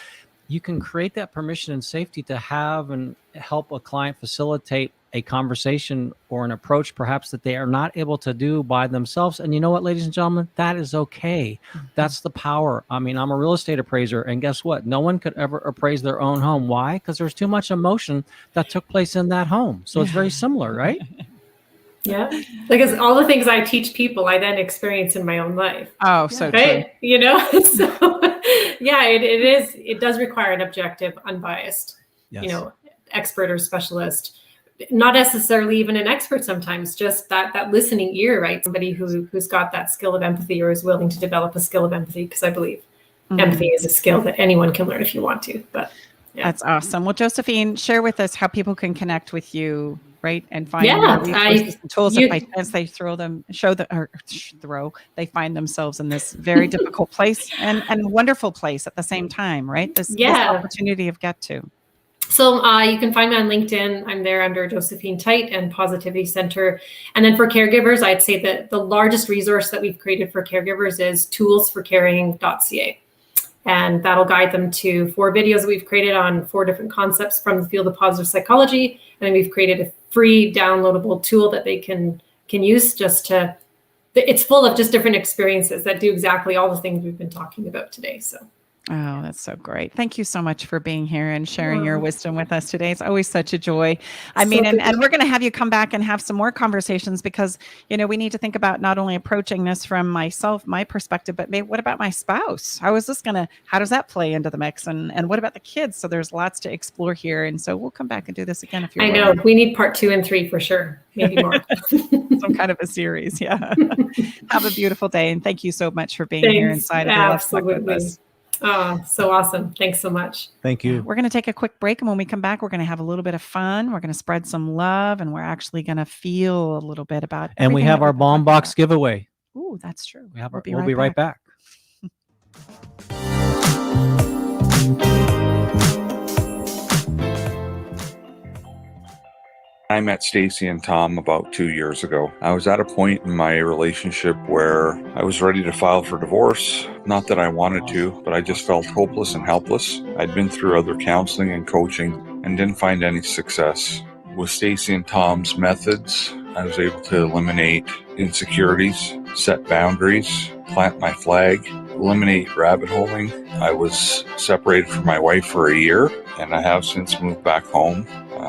you can create that permission and safety to have and help a client facilitate a conversation or an approach perhaps that they are not able to do by themselves. And you know what, ladies and gentlemen, that is okay. That's the power. I mean, I'm a real estate appraiser, and guess what? No one could ever appraise their own home. Why? Because there's too much emotion that took place in that home. So it's very similar, right? Yeah, because all the things I teach people, I then experience in my own life. Oh, so right? True. So yeah, it does require an objective, unbiased, expert or specialist. Not necessarily even an expert sometimes, just that listening ear, right? Somebody who's got that skill of empathy or is willing to develop a skill of empathy, because I believe empathy is a skill that anyone can learn if you want to. But yeah. That's awesome. Well, Josephine, share with us how people can connect with you, right? And find resources and tools if by chance they they find themselves in this very difficult place and wonderful place at the same time, right? This opportunity of get to. So you can find me on LinkedIn. I'm there under Josephine Tite and Positivity Center. And then for caregivers, I'd say that the largest resource that we've created for caregivers is toolsforcaring.ca. And that'll guide them to 4 videos that we've created on 4 different concepts from the field of positive psychology. And then we've created a free downloadable tool that they can use it's full of just different experiences that do exactly all the things we've been talking about today. So. Oh, that's so great. Thank you so much for being here and sharing your wisdom with us today. It's always such a joy. I mean, and we're going to have you come back and have some more conversations because, we need to think about not only approaching this from my perspective, but maybe what about my spouse? How does that play into the mix? And what about the kids? So there's lots to explore here. And so we'll come back and do this again if you're I know. We need part 2 and 3 for sure. Maybe more. Some kind of a series. Yeah. Have a beautiful day. And thank you so much for being here inside of the Love Talk with us. Oh, so awesome. Thanks so much. Thank you. We're going to take a quick break. And when we come back, we're going to have a little bit of fun. We're going to spread some love, and we're actually going to feel a little bit about And we have our bomb box giveaway. Ooh, that's true. We'll be right back. I met Stacy and Tom about 2 years ago. I was at a point in my relationship where I was ready to file for divorce. Not that I wanted to, but I just felt hopeless and helpless. I'd been through other counseling and coaching and didn't find any success. With Stacy and Tom's methods, I was able to eliminate insecurities, set boundaries, plant my flag, eliminate rabbit holing. I was separated from my wife for a year, and I have since moved back home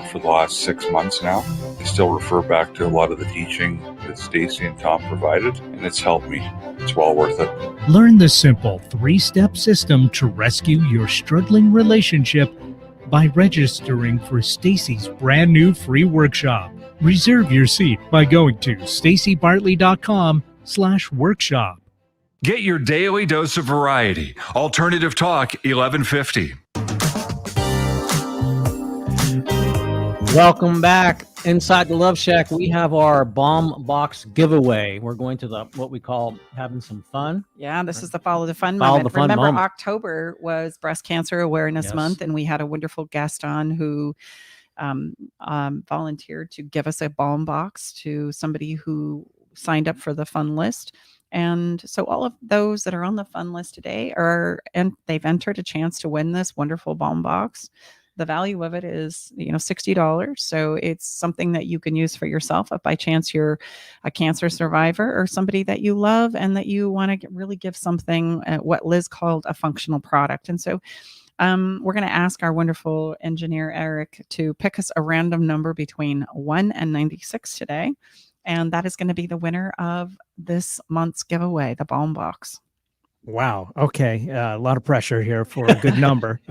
for the last 6 months now. I still refer back to a lot of the teaching that Stacy and Tom provided, and it's helped me. It's well worth it. Learn the simple 3-step system to rescue your struggling relationship by registering for Stacy's brand new free workshop. Reserve your seat by going to stacybartley.com/workshop. Get your daily dose of variety. Alternative Talk 1150. Welcome back. Inside the Love Shack, we have our bomb box giveaway. We're going to what we call having some fun. Yeah, this is the Follow the Fun Follow moment. the fun Remember, moment. October was Breast Cancer Awareness Month, and we had a wonderful guest on who volunteered to give us a bomb box to somebody who signed up for the fun list. And so all of those that are on the fun list today they've entered a chance to win this wonderful bomb box. The value of it is, $60. So it's something that you can use for yourself if by chance you're a cancer survivor or somebody that you love and that you want to really give something, what Liz called a functional product. And so we're going to ask our wonderful engineer, Eric, to pick us a random number between 1 and 96 today. And that is going to be the winner of this month's giveaway, the bomb box. Wow. Okay. A lot of pressure here for a good number.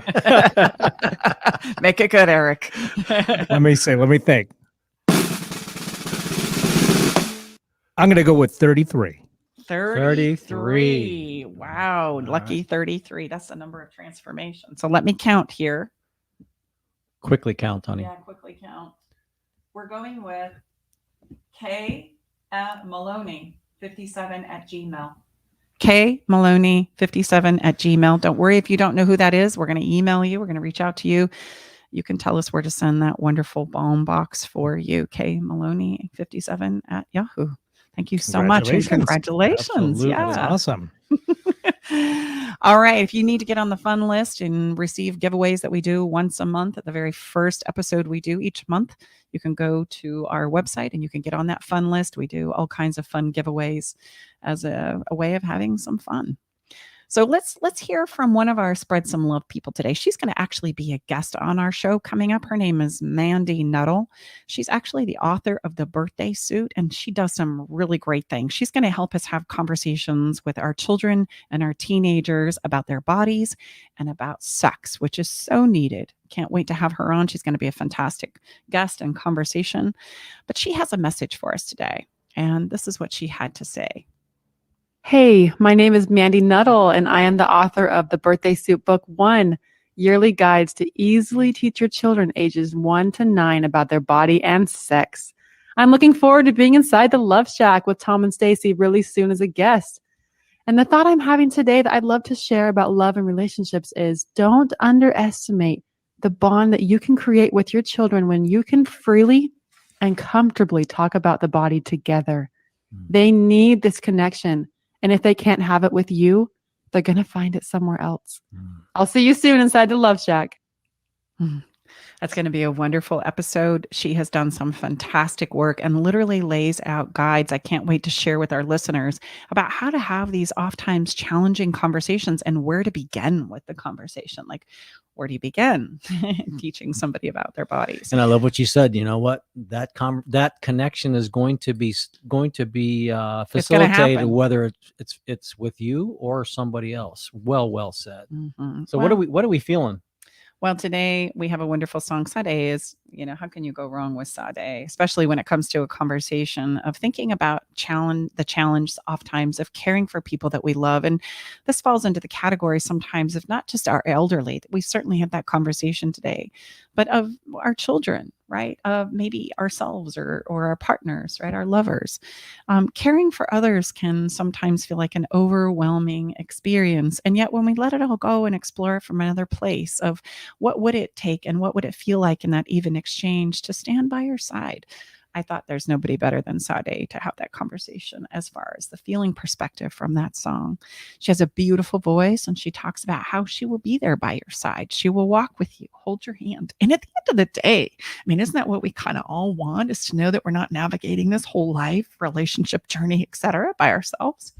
Make it good, Eric. Let me think. I'm going to go with 33. 33. Wow. Lucky 33. That's the number of transformation. So let me count here. Quickly count, honey. Yeah, quickly count. We're going with K. Maloney 57 at Gmail. K. Maloney 57 at Gmail. Don't worry if you don't know who that is. We're going to email you. We're going to reach out to you. You can tell us where to send that wonderful bomb box for you. K. Maloney 57 at Yahoo. Thank you so much. And congratulations. Absolutely. Yeah. That's awesome. All right. If you need to get on the fun list and receive giveaways that we do once a month at the very first episode we do each month, you can go to our website and you can get on that fun list. We do all kinds of fun giveaways as a way of having some fun. So let's hear from one of our Spread Some Love people today. She's going to actually be a guest on our show coming up. Her name is Mandy Nuttall. She's actually the author of The Birthday Suit, and she does some really great things. She's going to help us have conversations with our children and our teenagers about their bodies and about sex, which is so needed. Can't wait to have her on. She's going to be a fantastic guest and conversation. But she has a message for us today, and this is what she had to say. Hey, my name is Mandy Nuttall, and I am the author of The Birthday Suit Book 1, Yearly Guides to Easily Teach Your Children ages 1 to 9 about their body and sex. I'm looking forward to being inside the Love Shack with Tom and Stacy really soon as a guest. And the thought I'm having today that I'd love to share about love and relationships is don't underestimate the bond that you can create with your children when you can freely and comfortably talk about the body together. They need this connection. And if they can't have it with you, they're going to find it somewhere else. I'll see you soon inside the Love Shack. That's going to be a wonderful episode. She has done some fantastic work and literally lays out guides I can't wait to share with our listeners about how to have these oftentimes challenging conversations and where to begin with the conversation. Like, where do you begin teaching somebody about their bodies? And I love what you said. You know what? That connection is going to be facilitated, whether it's with you or somebody else. Well said. Mm-hmm. So what are we feeling? Well, today we have a wonderful song. Sade is, how can you go wrong with Sade, especially when it comes to a conversation of thinking about the challenge oftentimes of caring for people that we love. And this falls into the category sometimes of not just our elderly. We certainly had that conversation today, but of our children, right? Of maybe ourselves or our partners, right? Our lovers. Caring for others can sometimes feel like an overwhelming experience. And yet when we let it all go and explore it from another place of what would it take and what would it feel like in that even exchange to stand by your side, I thought there's nobody better than Sade to have that conversation as far as the feeling perspective from that song. She has a beautiful voice and she talks about how she will be there by your side. She will walk with you, hold your hand. And at the end of the day, isn't that what we kind of all want, is to know that we're not navigating this whole life, relationship journey, etc., by ourselves?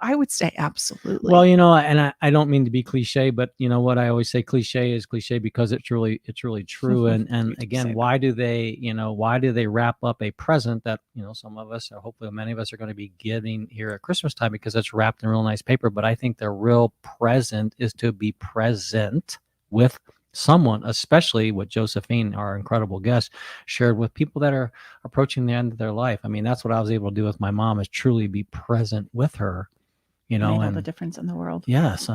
I would say absolutely. Well, and I don't mean to be cliche, but you know what I always say, cliche is cliche because it's really true. And again, why do they wrap up a present that, some of us, or hopefully many of us, are going to be getting here at Christmas time because it's wrapped in real nice paper. But I think the real present is to be present with someone, especially what Josephine, our incredible guest, shared with people that are approaching the end of their life. That's what I was able to do with my mom, is truly be present with her. Made all the difference in the world. Yes.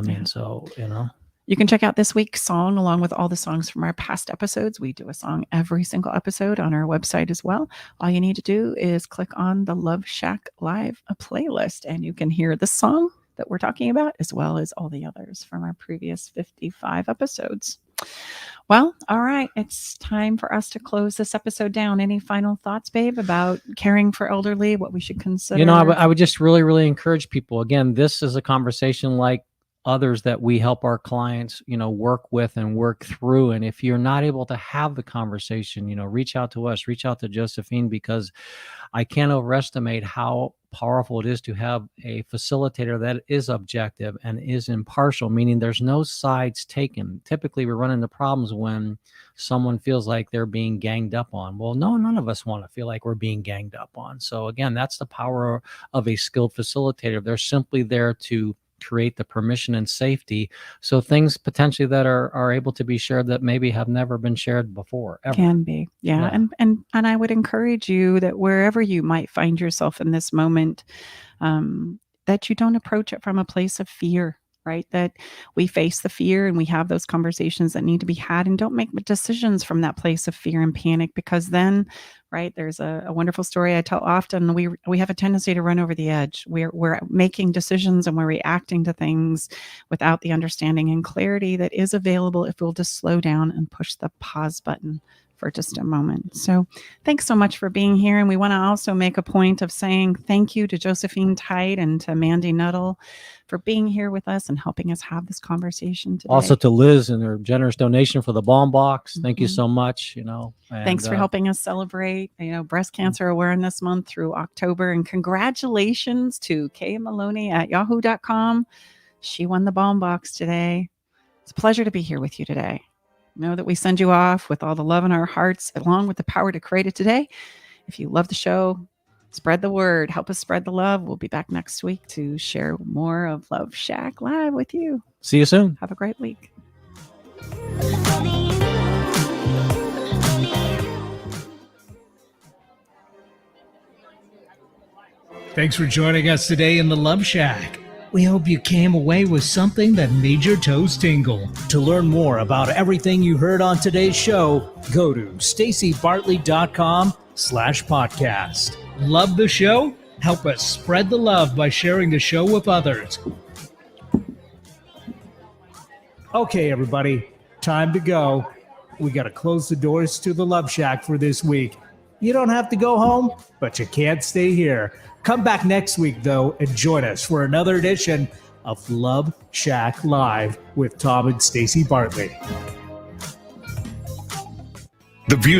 You can check out this week's song along with all the songs from our past episodes. We do a song every single episode on our website as well. All you need to do is click on the Love Shack Live playlist and you can hear the song that we're talking about as well as all the others from our previous 55 episodes. Well, all right. It's time for us to close this episode down. Any final thoughts, babe, about caring for elderly, what we should consider? I would just really, really encourage people. Again, this is a conversation like others that we help our clients, work with and work through. And if you're not able to have the conversation, reach out to us, reach out to Josephine, because I can't overestimate how powerful it is to have a facilitator that is objective and is impartial, meaning there's no sides taken. Typically, we run into problems when someone feels like they're being ganged up on. Well, no, none of us want to feel like we're being ganged up on. So again, that's the power of a skilled facilitator. They're simply there to create the permission and safety. So things potentially that are able to be shared that maybe have never been shared before, ever. Can be. Yeah. And I would encourage you that wherever you might find yourself in this moment, that you don't approach it from a place of fear, right? That we face the fear and we have those conversations that need to be had, and don't make decisions from that place of fear and panic, because then, right, there's a wonderful story I tell often. We have a tendency to run over the edge. We're making decisions and we're reacting to things without the understanding and clarity that is available if we'll just slow down and push the pause button for just a moment. So thanks so much for being here. And we want to also make a point of saying thank you to Josephine Tite and to Mandy Nuttall for being here with us and helping us have this conversation today. Also to Liz and her generous donation for the bomb box. Thank you so much. And, thanks for helping us celebrate, Breast Cancer Awareness Month through October. And congratulations to Kay Maloney at yahoo.com. She won the bomb box today. It's a pleasure to be here with you today. Know that we send you off with all the love in our hearts, along with the power to create it today. If you love the show, spread the word. Help us spread the love. We'll be back next week to share more of Love Shack Live with you. See you soon. Have a great week. Thanks for joining us today in the Love Shack. We hope you came away with something that made your toes tingle. To learn more about everything you heard on today's show, go to stacybartley.com/podcast. Love the show? Help us spread the love by sharing the show with others. Okay, everybody, time to go. We got to close the doors to the Love Shack for this week. You don't have to go home, but you can't stay here. Come back next week, though, and join us for another edition of Love Shack Live with Tom and Stacy Bartley. The views